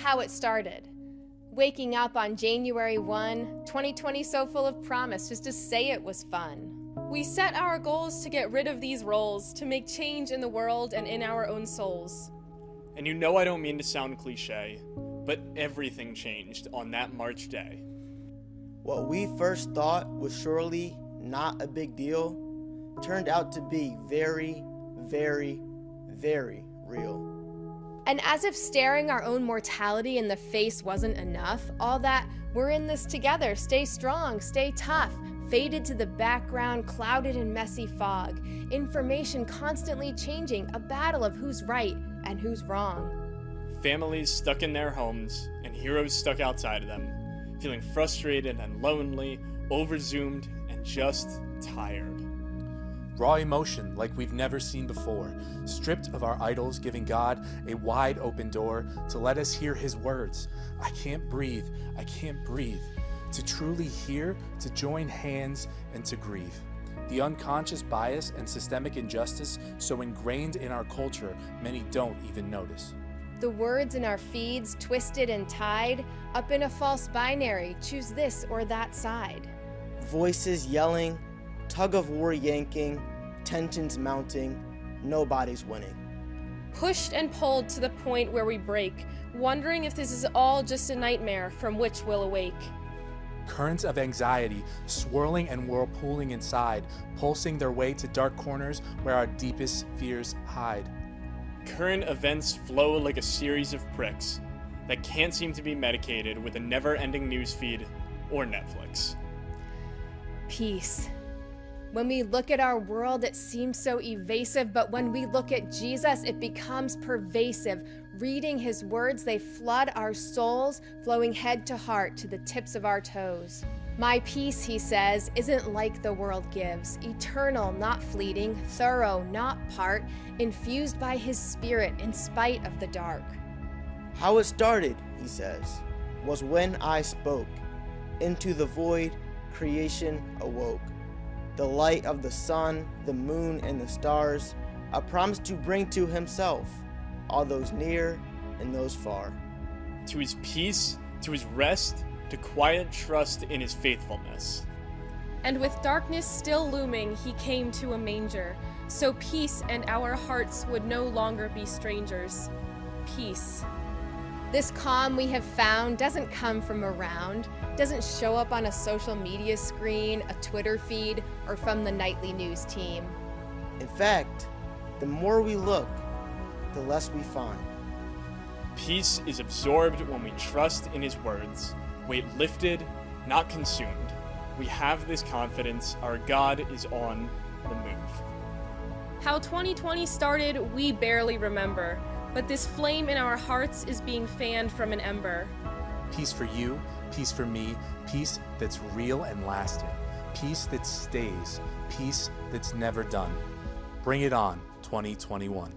how it started. Waking up on January 1, 2020 so full of promise just to say it was fun. We set our goals to get rid of these roles, to make change in the world and in our own souls. And you know I don't mean to sound cliche, but everything changed on that March day. What we first thought was surely not a big deal turned out to be very, very, very real. And as if staring our own mortality in the face wasn't enough, all that "we're in this together, stay strong, stay tough" faded to the background, clouded in messy fog. Information constantly changing, a battle of who's right and who's wrong. Families stuck in their homes and heroes stuck outside of them, feeling frustrated and lonely, overzoomed, and just tired. Raw emotion like we've never seen before, stripped of our idols, giving God a wide open door to let us hear his words. I can't breathe, I can't breathe. To truly hear, to join hands, and to grieve. The unconscious bias and systemic injustice so ingrained in our culture, many don't even notice. The words in our feeds twisted and tied, up in a false binary, choose this or that side. Voices yelling, tug of war yanking, tensions mounting, nobody's winning. Pushed and pulled to the point where we break, wondering if this is all just a nightmare from which we'll awake. Currents of anxiety swirling and whirlpooling inside, pulsing their way to dark corners where our deepest fears hide. Current events flow like a series of pricks that can't seem to be medicated with a never-ending newsfeed or Netflix. Peace. When we look at our world, it seems so evasive, but when we look at Jesus, it becomes pervasive. Reading his words, they flood our souls, flowing head to heart to the tips of our toes. My peace, he says, isn't like the world gives, eternal, not fleeting, thorough, not part, infused by his spirit in spite of the dark. How it started, he says, was when I spoke. Into the void, creation awoke. The light of the sun, the moon, and the stars, a promise to bring to himself all those near and those far. To his peace, to his rest, to quiet trust in his faithfulness. And with darkness still looming, he came to a manger, so peace and our hearts would no longer be strangers. Peace. This calm we have found doesn't come from around, doesn't show up on a social media screen, a Twitter feed, or from the nightly news team. In fact, the more we look, the less we find. Peace is absorbed when we trust in his words, weight lifted, not consumed. We have this confidence, our God is on the move. How 2020 started, we barely remember, but this flame in our hearts is being fanned from an ember. Peace for you, peace for me, peace that's real and lasting, peace that stays, peace that's never done. Bring it on, 2021.